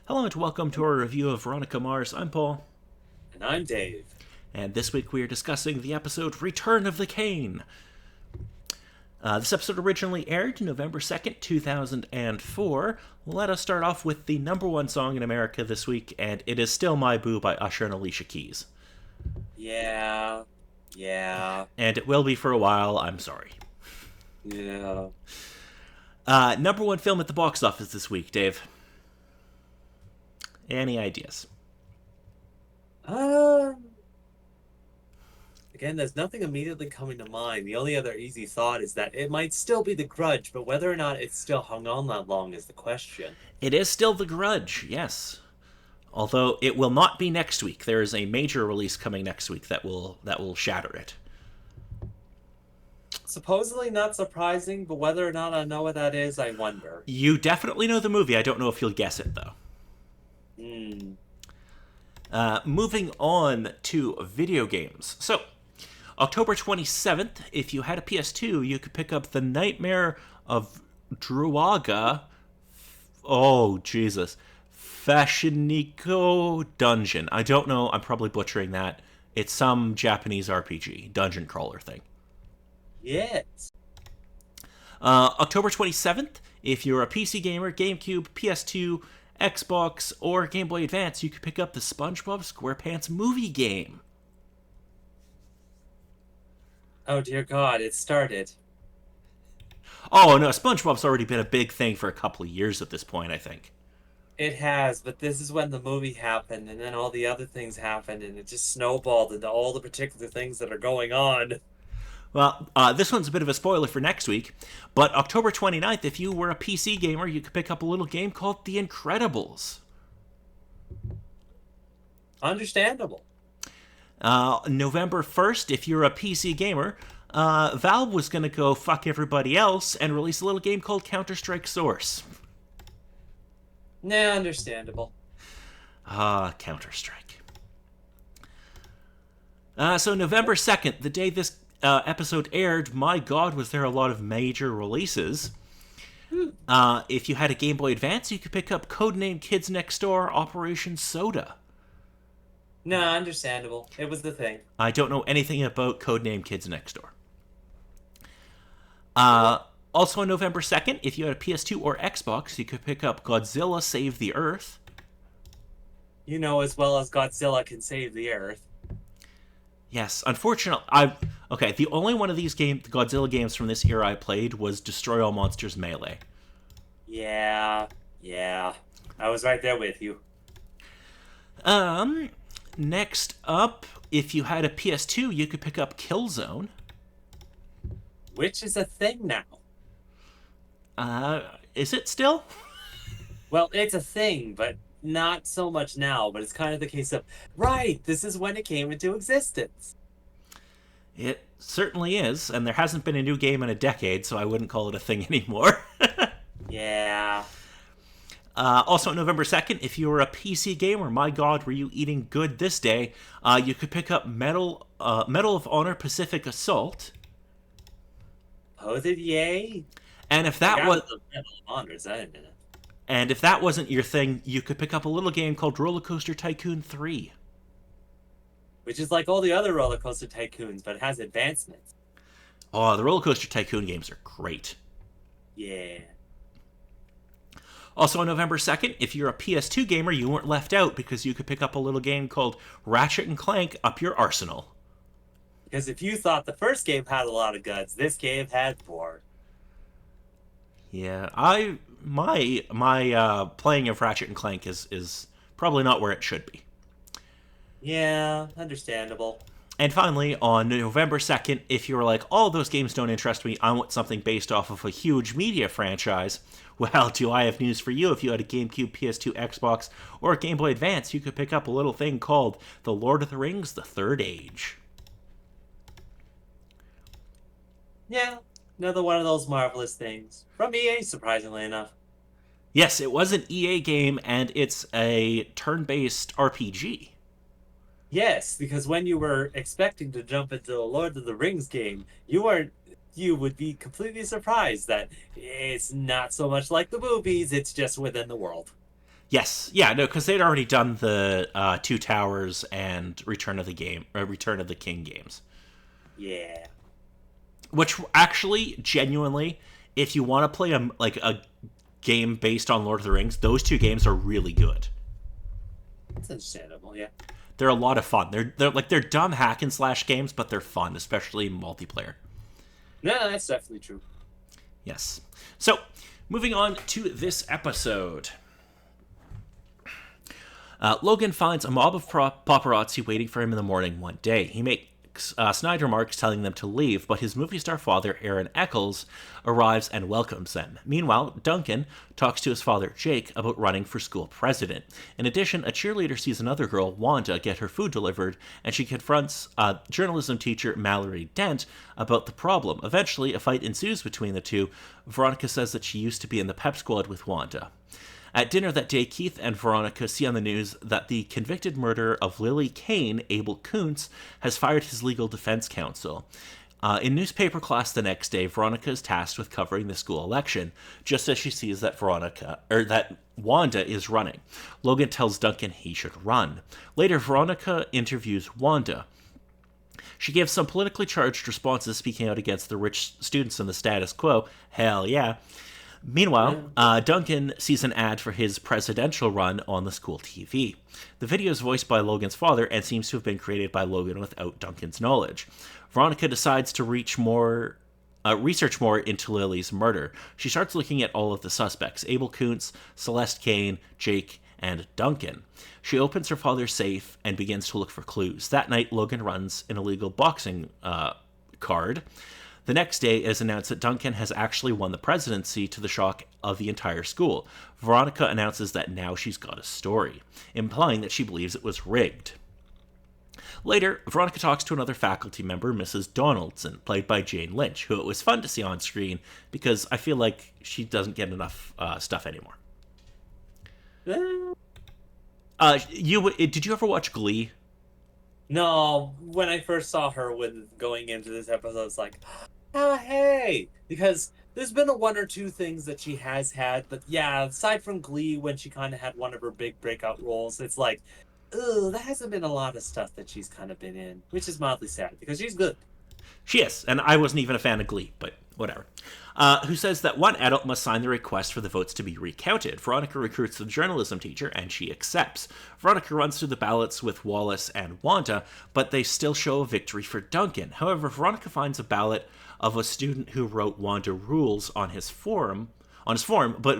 Hello and welcome to our review of Veronica Mars. I'm Paul, And I'm Dave. and this week we are discussing the episode Return of the Kane. This episode originally aired November 2nd, 2004. Let us start off with the number one song in America this week, and it is Still My Boo by Usher and Alicia Keys. Yeah, yeah, And it will be for a while, I'm sorry. yeah. Number one film at the box office this week, Dave. Any ideas? Um, Again, there's nothing immediately coming to mind. The only other easy thought is that it might still be The Grudge, but whether or not it's still hung on that long is the question. It is still The Grudge, yes. Although it will not be next week. There is a major release coming next week that will shatter it. Supposedly not surprising, but whether or not I know what that is, I wonder. You definitely know the movie. I don't know if you'll guess it though. Hmm. Moving on to video games. So, October 27th, if you had a PS2, you could pick up The Nightmare of Druaga. Oh, Jesus. Fashiniko Dungeon. I don't know. I'm probably butchering that. It's some Japanese RPG, dungeon crawler thing. Yes. October 27th, if you're a PC gamer, GameCube, PS2, Xbox, or Game Boy Advance, you could pick up the SpongeBob SquarePants movie game. Oh dear God, it started. Oh no, SpongeBob's already been a big thing for a couple of years at this point, I think. It has, but this is when the movie happened, and then all the other things happened, and it just snowballed into all the particular things that are going on. Well, this one's a bit of a spoiler for next week, but October 29th, if you were a PC gamer, you could pick up a little game called The Incredibles. Understandable. November 1st, if you're a PC gamer, Valve was going to go fuck everybody else and release a little game called Counter-Strike Source. Nah, understandable. Counter-Strike. So November 2nd, the day this episode aired, my god, was there a lot of major releases. If you had a Game Boy Advance, you could pick up Codename Kids Next Door Operation Soda. Nah, understandable. It was the thing. I don't know anything about Codename Kids Next Door. Also on November 2nd, if you had a PS2 or Xbox, you could pick up Godzilla Save the Earth. You know as well as Godzilla can save the Earth. Yes, unfortunately, okay, the only one of these the Godzilla games from this era I played was Destroy All Monsters Melee. Yeah, yeah. I was right there with you. Um, Next up, if you had a PS2, you could pick up Killzone. Which is a thing now. Is it still? Well, it's a thing, but not so much now. But it's kind of the case of, right, this is when it came into existence. It certainly is, and there hasn't been a new game in a decade, so I wouldn't call it a thing anymore. Yeah. Also, on November 2nd, if you were a PC gamer, my god, were you eating good this day, you could pick up Medal of Honor Pacific Assault. Oh, did yay? And if I that got was the Medal of Honors, I didn't. and if that wasn't your thing, you could pick up a little game called Roller Coaster Tycoon 3. Which is like all the other roller coaster tycoons, but it has advancements. Oh, the Roller Coaster Tycoon games are great. Yeah. Also on November 2nd, if you're a PS2 gamer, you weren't left out because you could pick up a little game called Ratchet and Clank Up Your Arsenal. Because if you thought the first game had a lot of guts, this game had more. Yeah, my playing of Ratchet and Clank is probably not where it should be. Yeah, understandable. And finally, on November 2nd, if you were like, all those games don't interest me, I want something based off of a huge media franchise, well, do I have news for you. If you had a GameCube, PS2, Xbox, or a Game Boy Advance, you could pick up a little thing called The Lord of the Rings, The Third Age. Yeah, another one of those marvelous things. From EA, surprisingly enough. Yes, it was an EA game, and it's a turn-based RPG. Yes, because when you were expecting to jump into the Lord of the Rings game, you would be completely surprised that it's not so much like the movies, it's just within the world. Yes, yeah, no, because they'd already done the Two Towers and Return of the King games. Yeah. Which actually, genuinely, if you want to play a game based on Lord of the Rings, those two games are really good. That's understandable, yeah. They're a lot of fun. They're dumb hack and slash games, but they're fun, especially multiplayer. No, that's definitely true. Yes. So, moving on to this episode. Logan finds a mob of paparazzi waiting for him in the morning one day. He makes snide remarks telling them to leave, but his movie star father, Aaron Eccles, arrives and welcomes them. Meanwhile, Duncan talks to his father, Jake, about running for school president. In addition, a cheerleader sees another girl, Wanda, get her food delivered, and she confronts journalism teacher Mallory Dent about the problem. Eventually, a fight ensues between the two. Veronica says that she used to be in the pep squad with Wanda. At dinner that day, Keith and Veronica see on the news that the convicted murderer of Lily Kane, Abel Kuntz, has fired his legal defense counsel. In newspaper class the next day, Veronica is tasked with covering the school election, just as she sees that Wanda is running. Logan tells Duncan he should run. Later, Veronica interviews Wanda. She gives some politically charged responses, speaking out against the rich students and the status quo. Hell yeah. Meanwhile, Duncan sees an ad for his presidential run on the school TV. The video is voiced by Logan's father and seems to have been created by Logan without Duncan's knowledge. Veronica decides to research more into Lily's murder. She starts looking at all of the suspects: Abel Kuntz, Celeste Kane, Jake, and Duncan. She opens her father's safe and begins to look for clues. That night, Logan runs an illegal boxing card. The next day, it is announced that Duncan has actually won the presidency, to the shock of the entire school. Veronica announces that now she's got a story, implying that she believes it was rigged. Later, Veronica talks to another faculty member, Mrs. Donaldson, played by Jane Lynch, who it was fun to see on screen because I feel like she doesn't get enough stuff anymore. Did you ever watch Glee? No, when I first saw her when going into this episode, I was like, oh, hey! Because there's been one or two things that she has had, but yeah, aside from Glee, when she kind of had one of her big breakout roles, it's like, ugh, there hasn't been a lot of stuff that she's kind of been in, which is mildly sad, because she's good. She is, and I wasn't even a fan of Glee, but whatever. Who says that one adult must sign the request for the votes to be recounted. Veronica recruits the journalism teacher, and she accepts. Veronica runs through the ballots with Wallace and Wanda, but they still show a victory for Duncan. However, Veronica finds a ballot of a student who wrote Wanda rules on his form, but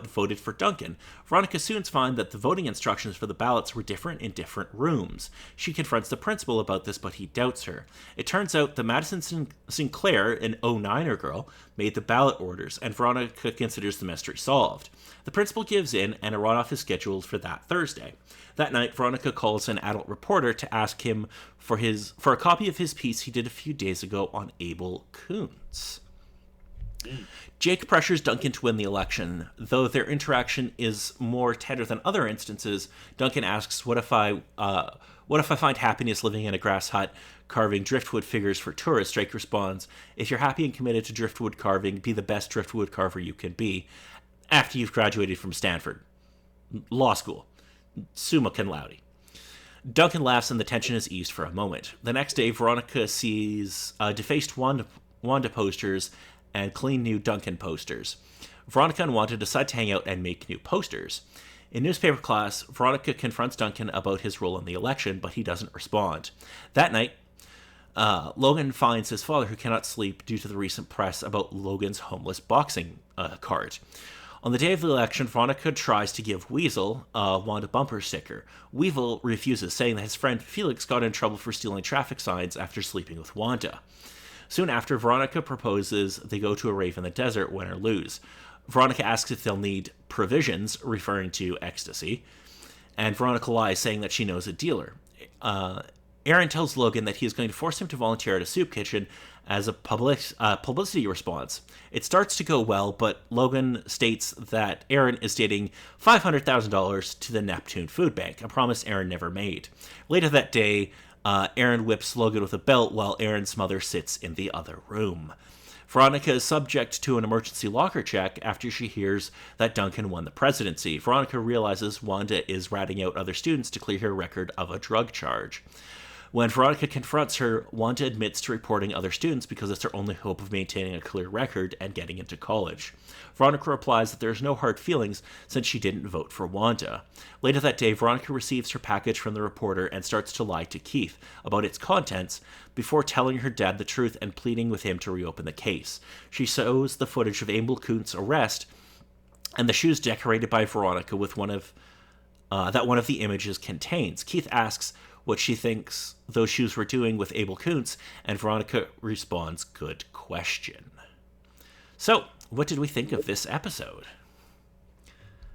voted for Duncan. Veronica soon finds that the voting instructions for the ballots were different in different rooms. She confronts the principal about this, but he doubts her. It turns out that Madison Sinclair, an 09er girl, made the ballot orders, and Veronica considers the mystery solved. The principal gives in, and a runoff is scheduled for that Thursday. That night, Veronica calls an adult reporter to ask him for a copy of his piece he did a few days ago on Abel Kuntz. Jake pressures Duncan to win the election. Though their interaction is more tender than other instances, Duncan asks, what if I find happiness living in a grass hut carving driftwood figures for tourists? Jake responds, if you're happy and committed to driftwood carving, be the best driftwood carver you can be after you've graduated from Stanford Law School. Summa cum laude. Duncan laughs and the tension is eased for a moment. The next day, Veronica sees defaced Wanda posters and clean new Duncan posters. Veronica and Wanda decide to hang out and make new posters. In newspaper class, Veronica confronts Duncan about his role in the election, but he doesn't respond. That night, Logan finds his father, who cannot sleep due to the recent press about Logan's homeless boxing card. On the day of the election, Veronica tries to give Weasel a Wanda bumper sticker. Weasel refuses, saying that his friend Felix got in trouble for stealing traffic signs after sleeping with Wanda. Soon after, Veronica proposes they go to a rave in the desert, win or lose. Veronica asks if they'll need provisions, referring to ecstasy, and Veronica lies, saying that she knows a dealer. Aaron tells Logan that he is going to force him to volunteer at a soup kitchen as a publicity response. It starts to go well, but Logan states that Aaron is dating $500,000 to the Neptune Food Bank, a promise Aaron never made. Later that day, Aaron whips Logan with a belt while Aaron's mother sits in the other room. Veronica is subject to an emergency locker check after she hears that Duncan won the presidency. Veronica realizes Wanda is ratting out other students to clear her record of a drug charge. When Veronica confronts her, Wanda admits to reporting other students because it's her only hope of maintaining a clear record and getting into college. Veronica replies that there's no hard feelings since she didn't vote for Wanda. Later that day, Veronica receives her package from the reporter and starts to lie to Keith about its contents before telling her dad the truth and pleading with him to reopen the case. She shows the footage of Abel Kuntz's arrest and the shoes decorated by Veronica with one of the images contains. Keith asks what she thinks those shoes were doing with Abel Kuntz, and Veronica responds, "Good question." So, what did we think of this episode?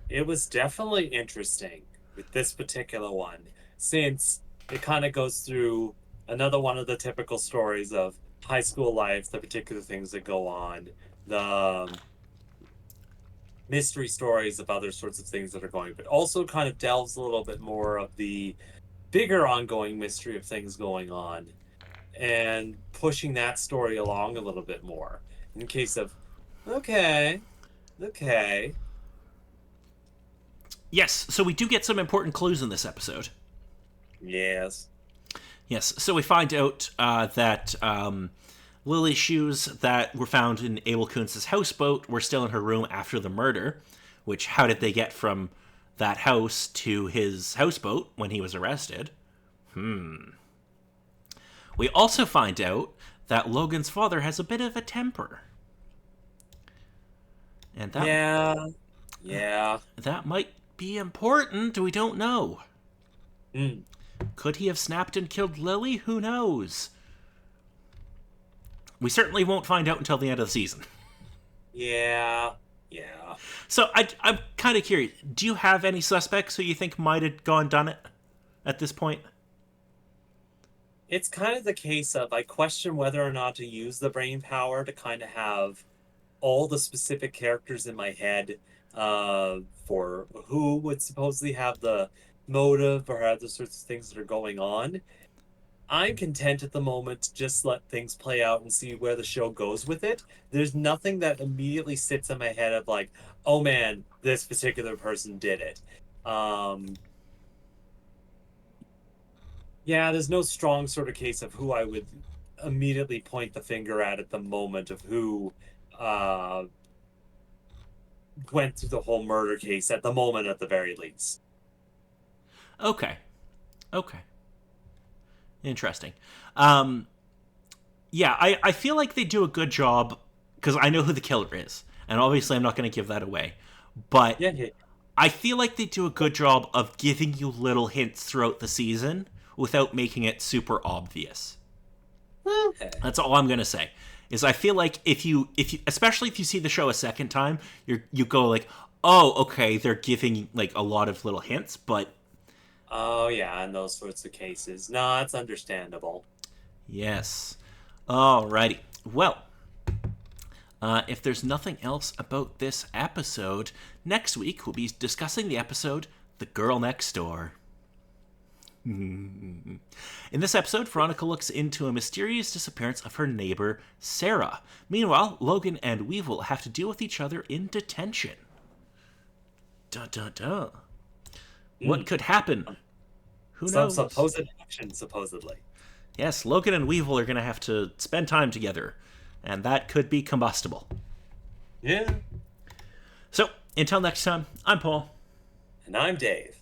It was definitely interesting with this particular one, since it kind of goes through another one of the typical stories of high school life, the particular things that go on, the mystery stories of other sorts of things that are going, but also kind of delves a little bit more of the bigger ongoing mystery of things going on and pushing that story along a little bit more in case of okay. Yes, so we do get some important clues in this episode. Yes. So we find out that Lily's shoes that were found in Abel Kuntz's houseboat were still in her room after the murder, which how did they get from that house to his houseboat when he was arrested? We also find out that Logan's father has a bit of a temper. And that that might be important. We don't know. Could he have snapped and killed Lily? Who knows? We certainly won't find out until the end of the season. Yeah. So I'm kind of curious. Do you have any suspects who you think might have done it at this point? It's kind of the case of I question whether or not to use the brain power to kind of have all the specific characters in my head for who would supposedly have the motive or other sorts of things that are going on. I'm content at the moment to just let things play out and see where the show goes with it. There's nothing that immediately sits in my head of like, oh man, this particular person did it. There's no strong sort of case of who I would immediately point the finger at the moment of who went through the whole murder case at the moment, at the very least. Okay. Interesting. I feel like they do a good job because I know who the killer is, and obviously I'm not going to give that away. But I feel like they do a good job of giving you little hints throughout the season without making it super obvious. Okay. That's all I'm going to say. Is I feel like if you especially if you see the show a second time, you go like, oh, okay, they're giving like a lot of little hints, but. Oh, yeah, in those sorts of cases. No, that's understandable. Yes. Alrighty. Well, if there's nothing else about this episode, next week we'll be discussing the episode The Girl Next Door. In this episode, Veronica looks into a mysterious disappearance of her neighbor, Sarah. Meanwhile, Logan and Weevil have to deal with each other in detention. What could happen? Who knows? Some supposed action, supposedly. Yes, Logan and Weevil are going to have to spend time together, and that could be combustible. Yeah. So, until next time, I'm Paul. And I'm Dave.